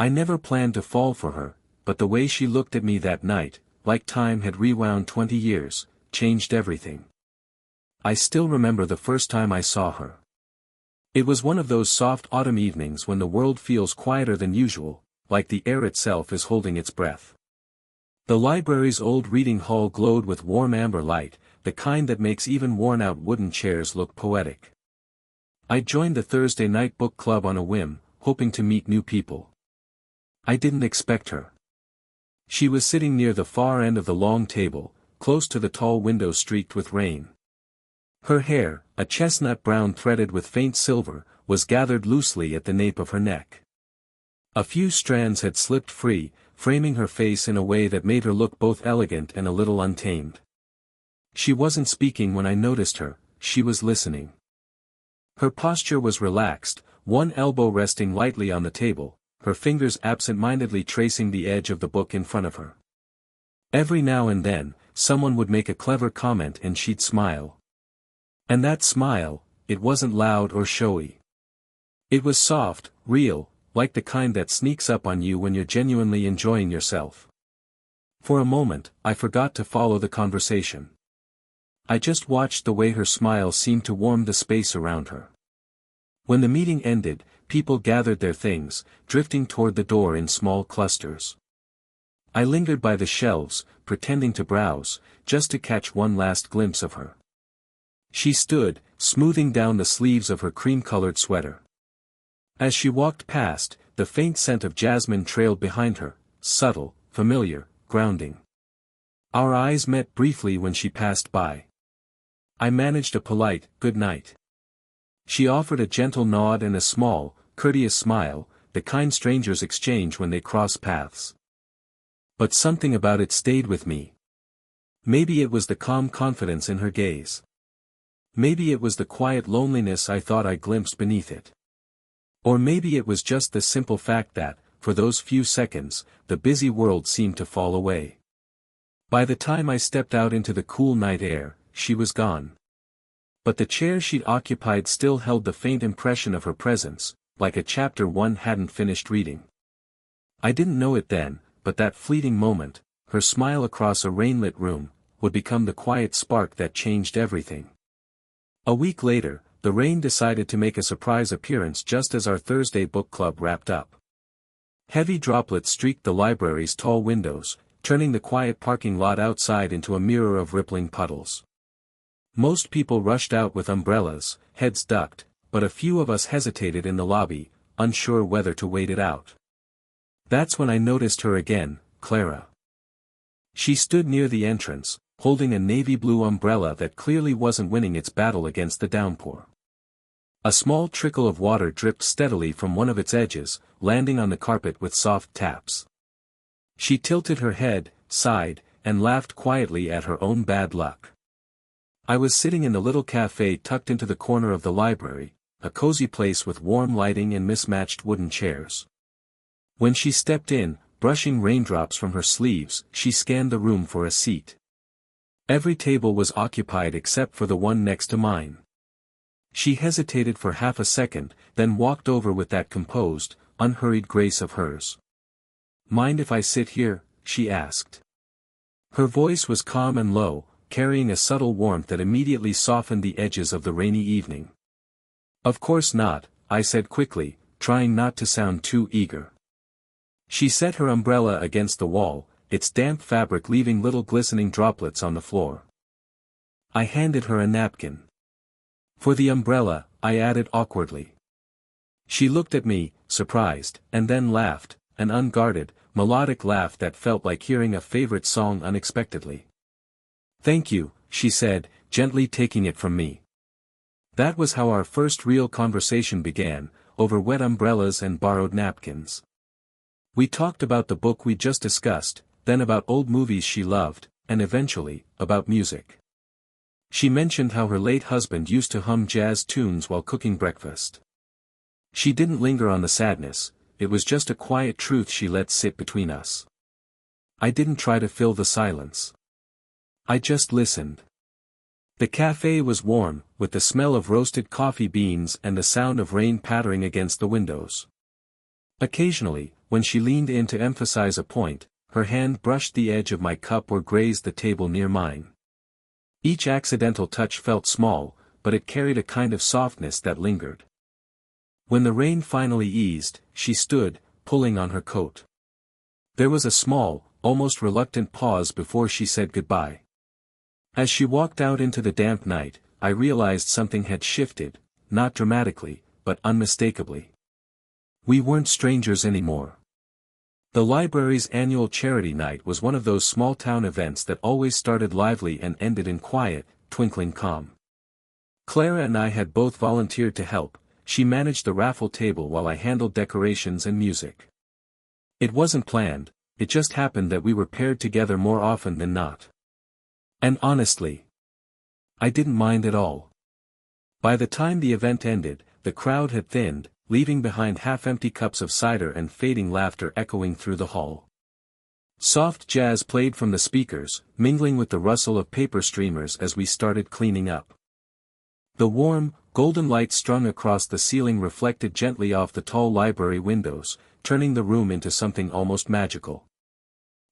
I never planned to fall for her, but the way she looked at me that night, like time had rewound 20 years, changed everything. I still remember the first time I saw her. It was one of those soft autumn evenings when the world feels quieter than usual, like the air itself is holding its breath. The library's old reading hall glowed with warm amber light, the kind that makes even worn-out wooden chairs look poetic. I joined the Thursday night book club on a whim, hoping to meet new people. I didn't expect her. She was sitting near the far end of the long table, close to the tall window streaked with rain. Her hair, a chestnut brown threaded with faint silver, was gathered loosely at the nape of her neck. A few strands had slipped free, framing her face in a way that made her look both elegant and a little untamed. She wasn't speaking when I noticed her, she was listening. Her posture was relaxed, one elbow resting lightly on the table, her fingers absent-mindedly tracing the edge of the book in front of her. Every now and then, someone would make a clever comment and she'd smile. And that smile, it wasn't loud or showy. It was soft, real, like the kind that sneaks up on you when you're genuinely enjoying yourself. For a moment, I forgot to follow the conversation. I just watched the way her smile seemed to warm the space around her. When the meeting ended, people gathered their things, drifting toward the door in small clusters. I lingered by the shelves, pretending to browse, just to catch one last glimpse of her. She stood, smoothing down the sleeves of her cream-colored sweater. As she walked past, the faint scent of jasmine trailed behind her, subtle, familiar, grounding. Our eyes met briefly when she passed by. I managed a polite, "good night." She offered a gentle nod and a small, courteous smile, the kind strangers exchange when they cross paths. But something about it stayed with me. Maybe it was the calm confidence in her gaze. Maybe it was the quiet loneliness I thought I glimpsed beneath it. Or maybe it was just the simple fact that, for those few seconds, the busy world seemed to fall away. By the time I stepped out into the cool night air, she was gone. But the chair she'd occupied still held the faint impression of her presence, like a chapter one hadn't finished reading. I didn't know it then, but that fleeting moment, her smile across a rain-lit room, would become the quiet spark that changed everything. A week later, the rain decided to make a surprise appearance just as our Thursday book club wrapped up. Heavy droplets streaked the library's tall windows, turning the quiet parking lot outside into a mirror of rippling puddles. Most people rushed out with umbrellas, heads ducked, but a few of us hesitated in the lobby, unsure whether to wait it out. That's when I noticed her again, Clara. She stood near the entrance, holding a navy blue umbrella that clearly wasn't winning its battle against the downpour. A small trickle of water dripped steadily from one of its edges, landing on the carpet with soft taps. She tilted her head, sighed, and laughed quietly at her own bad luck. I was sitting in the little cafe tucked into the corner of the library, a cozy place with warm lighting and mismatched wooden chairs. When she stepped in, brushing raindrops from her sleeves, she scanned the room for a seat. Every table was occupied except for the one next to mine. She hesitated for half a second, then walked over with that composed, unhurried grace of hers. "Mind if I sit here?" she asked. Her voice was calm and low, carrying a subtle warmth that immediately softened the edges of the rainy evening. "Of course not," I said quickly, trying not to sound too eager. She set her umbrella against the wall, its damp fabric leaving little glistening droplets on the floor. I handed her a napkin. "For the umbrella," I added awkwardly. She looked at me, surprised, and then laughed, an unguarded, melodic laugh that felt like hearing a favorite song unexpectedly. "Thank you," she said, gently taking it from me. That was how our first real conversation began, over wet umbrellas and borrowed napkins. We talked about the book we just discussed, then about old movies she loved, and eventually, about music. She mentioned how her late husband used to hum jazz tunes while cooking breakfast. She didn't linger on the sadness, it was just a quiet truth she let sit between us. I didn't try to fill the silence. I just listened. The cafe was warm, with the smell of roasted coffee beans and the sound of rain pattering against the windows. Occasionally, when she leaned in to emphasize a point, her hand brushed the edge of my cup or grazed the table near mine. Each accidental touch felt small, but it carried a kind of softness that lingered. When the rain finally eased, she stood, pulling on her coat. There was a small, almost reluctant pause before she said goodbye. As she walked out into the damp night, I realized something had shifted, not dramatically, but unmistakably. We weren't strangers anymore. The library's annual charity night was one of those small-town events that always started lively and ended in quiet, twinkling calm. Clara and I had both volunteered to help. She managed the raffle table while I handled decorations and music. It wasn't planned, it just happened that we were paired together more often than not. And honestly, I didn't mind at all. By the time the event ended, the crowd had thinned, leaving behind half-empty cups of cider and fading laughter echoing through the hall. Soft jazz played from the speakers, mingling with the rustle of paper streamers as we started cleaning up. The warm, golden light strung across the ceiling reflected gently off the tall library windows, turning the room into something almost magical.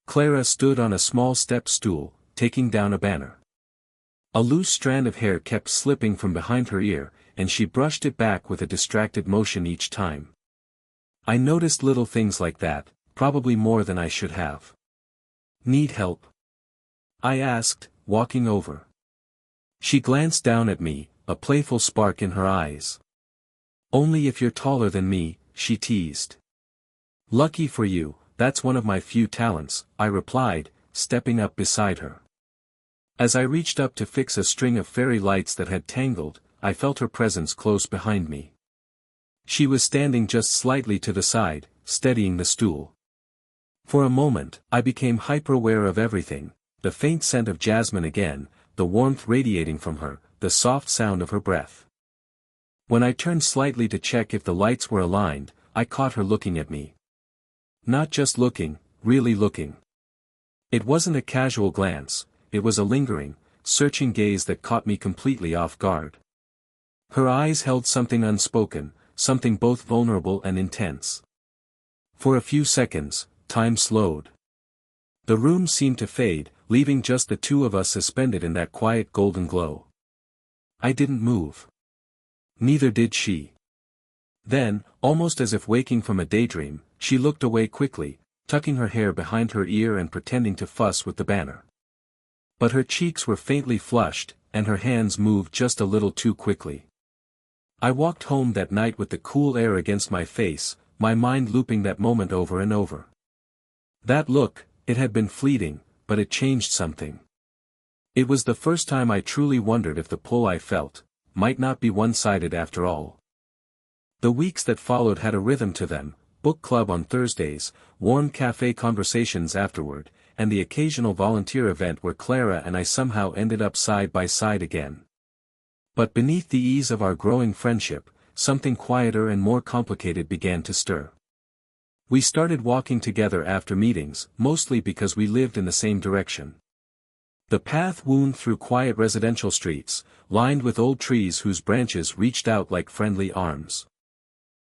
Clara stood on a small step stool, taking down a banner. A loose strand of hair kept slipping from behind her ear, and she brushed it back with a distracted motion each time. I noticed little things like that, probably more than I should have. "Need help?" I asked, walking over. She glanced down at me, a playful spark in her eyes. "Only if you're taller than me," she teased. "Lucky for you, that's one of my few talents," I replied, stepping up beside her. As I reached up to fix a string of fairy lights that had tangled, I felt her presence close behind me. She was standing just slightly to the side, steadying the stool. For a moment, I became hyper-aware of everything, the faint scent of jasmine again, the warmth radiating from her, the soft sound of her breath. When I turned slightly to check if the lights were aligned, I caught her looking at me. Not just looking, really looking. It wasn't a casual glance, it was a lingering, searching gaze that caught me completely off guard. Her eyes held something unspoken, something both vulnerable and intense. For a few seconds, time slowed. The room seemed to fade, leaving just the two of us suspended in that quiet golden glow. I didn't move. Neither did she. Then, almost as if waking from a daydream, she looked away quickly, tucking her hair behind her ear and pretending to fuss with the banner. But her cheeks were faintly flushed, and her hands moved just a little too quickly. I walked home that night with the cool air against my face, my mind looping that moment over and over. That look, it had been fleeting, but it changed something. It was the first time I truly wondered if the pull I felt might not be one-sided after all. The weeks that followed had a rhythm to them, book club on Thursdays, warm cafe conversations afterward, and the occasional volunteer event where Clara and I somehow ended up side by side again. But beneath the ease of our growing friendship, something quieter and more complicated began to stir. We started walking together after meetings, mostly because we lived in the same direction. The path wound through quiet residential streets, lined with old trees whose branches reached out like friendly arms.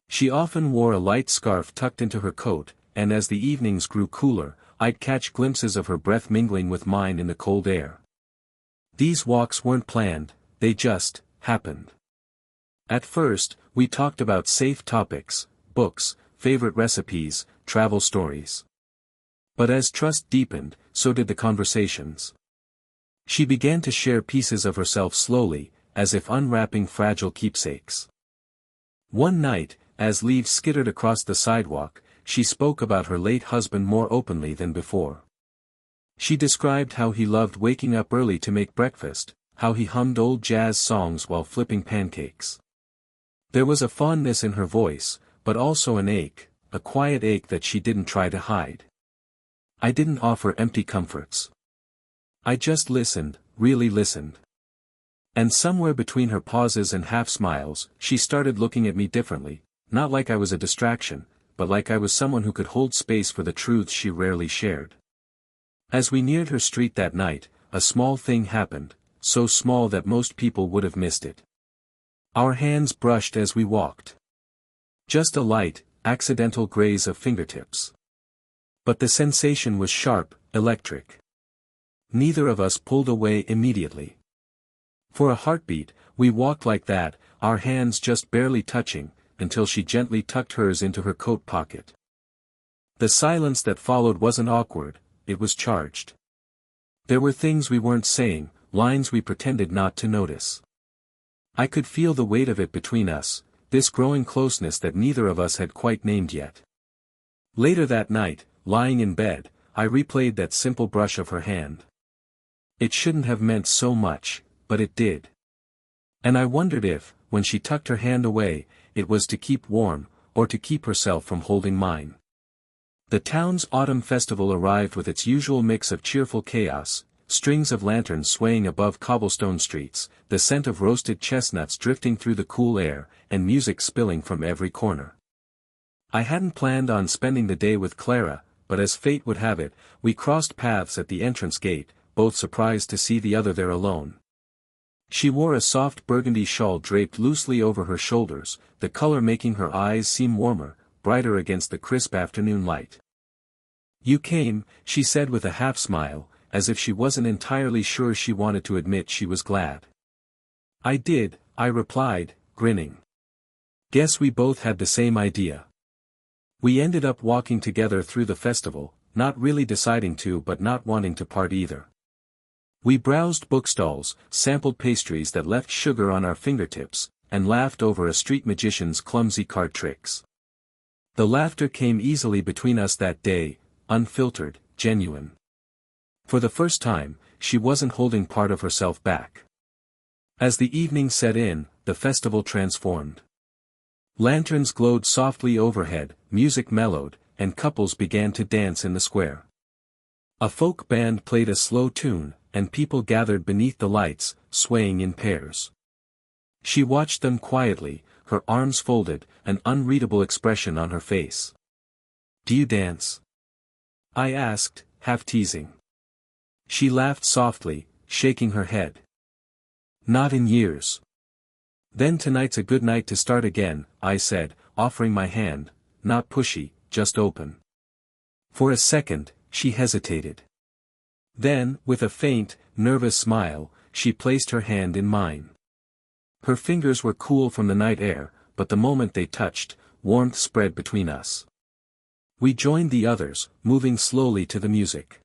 She often wore a light scarf tucked into her coat, and as the evenings grew cooler, I'd catch glimpses of her breath mingling with mine in the cold air. These walks weren't planned, they just happened. At first, we talked about safe topics, books, favorite recipes, travel stories. But as trust deepened, so did the conversations. She began to share pieces of herself slowly, as if unwrapping fragile keepsakes. One night, as leaves skittered across the sidewalk, she spoke about her late husband more openly than before. She described how he loved waking up early to make breakfast, how he hummed old jazz songs while flipping pancakes. There was a fondness in her voice, but also an ache, a quiet ache that she didn't try to hide. I didn't offer empty comforts. I just listened, really listened. And somewhere between her pauses and half-smiles, she started looking at me differently, not like I was a distraction, but like I was someone who could hold space for the truths she rarely shared. As we neared her street that night, a small thing happened, so small that most people would have missed it. Our hands brushed as we walked. Just a light, accidental graze of fingertips. But the sensation was sharp, electric. Neither of us pulled away immediately. For a heartbeat, we walked like that, our hands just barely touching, until she gently tucked hers into her coat pocket. The silence that followed wasn't awkward, it was charged. There were things we weren't saying, lines we pretended not to notice. I could feel the weight of it between us, this growing closeness that neither of us had quite named yet. Later that night, lying in bed, I replayed that simple brush of her hand. It shouldn't have meant so much, but it did. And I wondered if, when she tucked her hand away, it was to keep warm, or to keep herself from holding mine. The town's autumn festival arrived with its usual mix of cheerful chaos, strings of lanterns swaying above cobblestone streets, the scent of roasted chestnuts drifting through the cool air, and music spilling from every corner. I hadn't planned on spending the day with Clara, but as fate would have it, we crossed paths at the entrance gate, both surprised to see the other there alone. She wore a soft burgundy shawl draped loosely over her shoulders, the color making her eyes seem warmer, brighter against the crisp afternoon light. "You came," she said with a half-smile, as if she wasn't entirely sure she wanted to admit she was glad. "I did," I replied, grinning. "Guess we both had the same idea." We ended up walking together through the festival, not really deciding to but not wanting to part either. We browsed bookstalls, sampled pastries that left sugar on our fingertips, and laughed over a street magician's clumsy card tricks. The laughter came easily between us that day, unfiltered, genuine. For the first time, she wasn't holding part of herself back. As the evening set in, the festival transformed. Lanterns glowed softly overhead, music mellowed, and couples began to dance in the square. A folk band played a slow tune, and people gathered beneath the lights, swaying in pairs. She watched them quietly, her arms folded, an unreadable expression on her face. "Do you dance?" I asked, half teasing. She laughed softly, shaking her head. "Not in years." "Then tonight's a good night to start again," I said, offering my hand, not pushy, just open. For a second, she hesitated. Then, with a faint, nervous smile, she placed her hand in mine. Her fingers were cool from the night air, but the moment they touched, warmth spread between us. We joined the others, moving slowly to the music.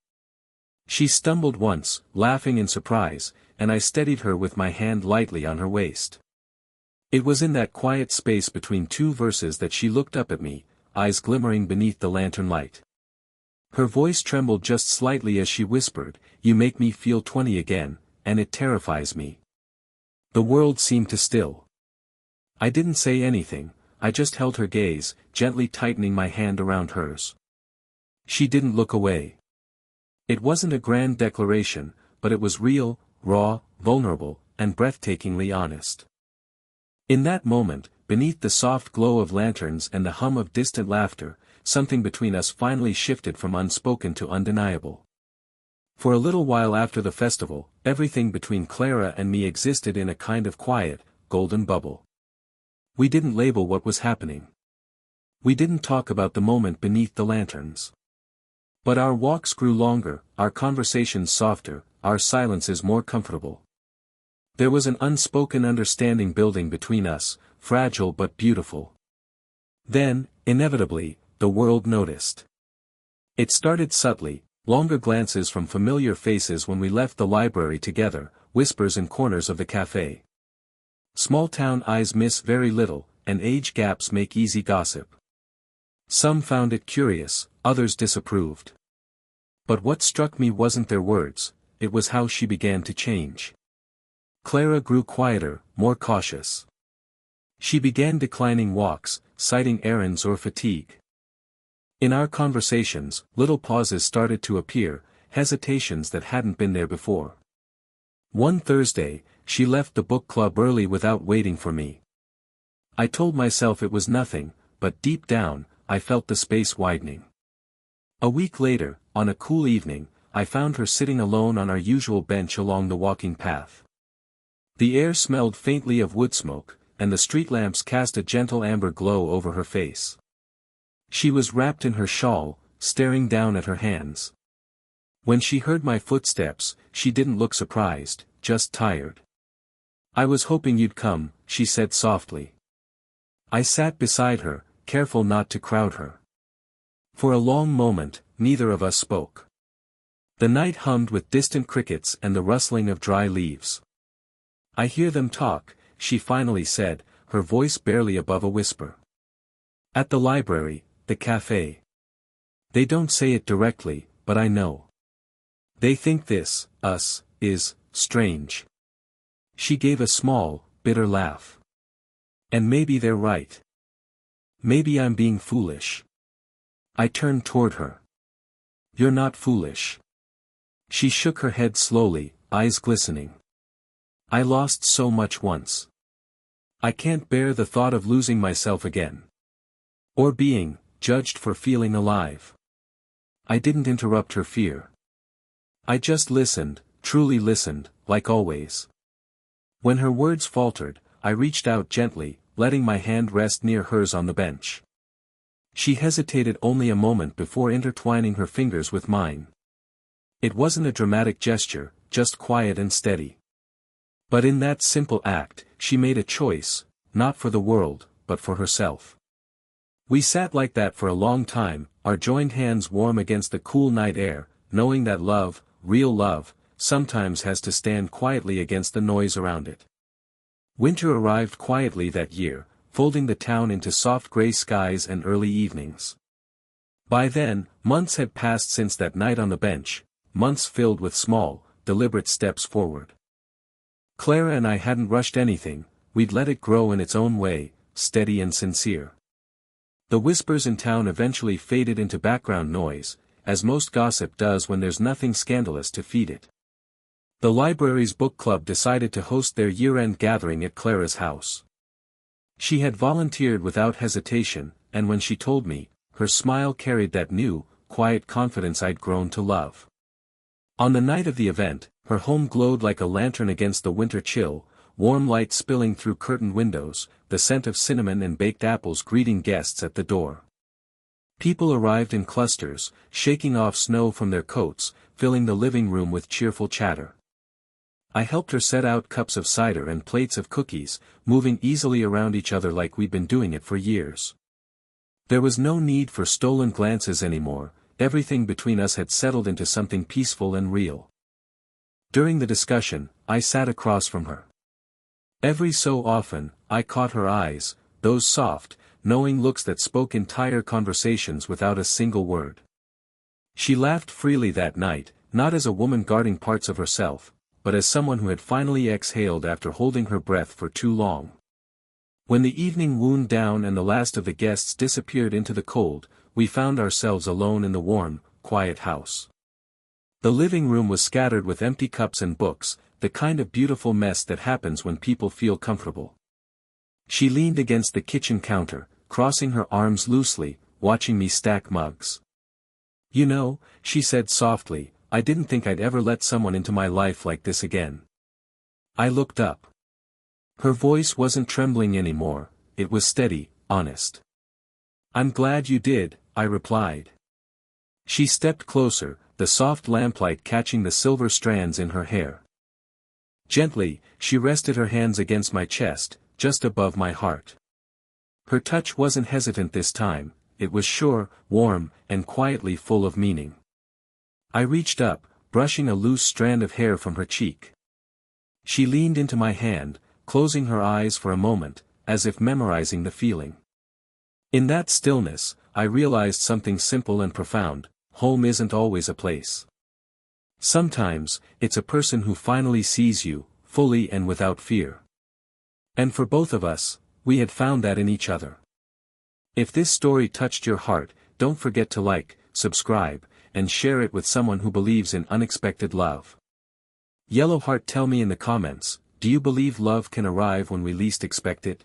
She stumbled once, laughing in surprise, and I steadied her with my hand lightly on her waist. It was in that quiet space between two verses that she looked up at me, eyes glimmering beneath the lantern light. Her voice trembled just slightly as she whispered, "You make me feel 20 again, and it terrifies me." The world seemed to still. I didn't say anything, I just held her gaze, gently tightening my hand around hers. She didn't look away. It wasn't a grand declaration, but it was real, raw, vulnerable, and breathtakingly honest. In that moment, beneath the soft glow of lanterns and the hum of distant laughter, something between us finally shifted from unspoken to undeniable. For a little while after the festival, everything between Clara and me existed in a kind of quiet, golden bubble. We didn't label what was happening. We didn't talk about the moment beneath the lanterns. But our walks grew longer, our conversations softer, our silences more comfortable. There was an unspoken understanding building between us, fragile but beautiful. Then, inevitably, the world noticed. It started subtly, longer glances from familiar faces when we left the library together, whispers in corners of the cafe. Small-town eyes miss very little, and age gaps make easy gossip. Some found it curious, others disapproved. But what struck me wasn't their words, it was how she began to change. Clara grew quieter, more cautious. She began declining walks, citing errands or fatigue. In our conversations, little pauses started to appear, hesitations that hadn't been there before. One Thursday, she left the book club early without waiting for me. I told myself it was nothing, but deep down, I felt the space widening. A week later, on a cool evening, I found her sitting alone on our usual bench along the walking path. The air smelled faintly of wood smoke, and the street lamps cast a gentle amber glow over her face. She was wrapped in her shawl, staring down at her hands. When she heard my footsteps, she didn't look surprised, just tired. "I was hoping you'd come," she said softly. I sat beside her, careful not to crowd her. For a long moment, neither of us spoke. The night hummed with distant crickets and the rustling of dry leaves. "I hear them talk," she finally said, her voice barely above a whisper. "At the library, the cafe. They don't say it directly, but I know. They think this, us, is, strange." She gave a small, bitter laugh. "And maybe they're right. Maybe I'm being foolish." I turned toward her. "You're not foolish." She shook her head slowly, eyes glistening. "I lost so much once. I can't bear the thought of losing myself again. Or being judged for feeling alive." I didn't interrupt her fear. I just listened, truly listened, like always. When her words faltered, I reached out gently, letting my hand rest near hers on the bench. She hesitated only a moment before intertwining her fingers with mine. It wasn't a dramatic gesture, just quiet and steady. But in that simple act, she made a choice, not for the world, but for herself. We sat like that for a long time, our joined hands warm against the cool night air, knowing that love, real love, sometimes has to stand quietly against the noise around it. Winter arrived quietly that year, folding the town into soft gray skies and early evenings. By then, months had passed since that night on the bench, months filled with small, deliberate steps forward. Clara and I hadn't rushed anything, we'd let it grow in its own way, steady and sincere. The whispers in town eventually faded into background noise, as most gossip does when there's nothing scandalous to feed it. The library's book club decided to host their year-end gathering at Clara's house. She had volunteered without hesitation, and when she told me, her smile carried that new, quiet confidence I'd grown to love. On the night of the event, her home glowed like a lantern against the winter chill, warm light spilling through curtained windows, the scent of cinnamon and baked apples greeting guests at the door. People arrived in clusters, shaking off snow from their coats, filling the living room with cheerful chatter. I helped her set out cups of cider and plates of cookies, moving easily around each other like we'd been doing it for years. There was no need for stolen glances anymore, everything between us had settled into something peaceful and real. During the discussion, I sat across from her. Every so often, I caught her eyes, those soft, knowing looks that spoke entire conversations without a single word. She laughed freely that night, not as a woman guarding parts of herself, but as someone who had finally exhaled after holding her breath for too long. When the evening wound down and the last of the guests disappeared into the cold, we found ourselves alone in the warm, quiet house. The living room was scattered with empty cups and books, the kind of beautiful mess that happens when people feel comfortable. She leaned against the kitchen counter, crossing her arms loosely, watching me stack mugs. "You know," she said softly, "I didn't think I'd ever let someone into my life like this again." I looked up. Her voice wasn't trembling anymore, it was steady, honest. "I'm glad you did," I replied. She stepped closer, the soft lamplight catching the silver strands in her hair. Gently, she rested her hands against my chest, just above my heart. Her touch wasn't hesitant this time, it was sure, warm, and quietly full of meaning. I reached up, brushing a loose strand of hair from her cheek. She leaned into my hand, closing her eyes for a moment, as if memorizing the feeling. In that stillness, I realized something simple and profound: home isn't always a place. Sometimes, it's a person who finally sees you, fully and without fear. And for both of us, we had found that in each other. If this story touched your heart, don't forget to like, subscribe, and share it with someone who believes in unexpected love. Yellow Heart, tell me in the comments, do you believe love can arrive when we least expect it?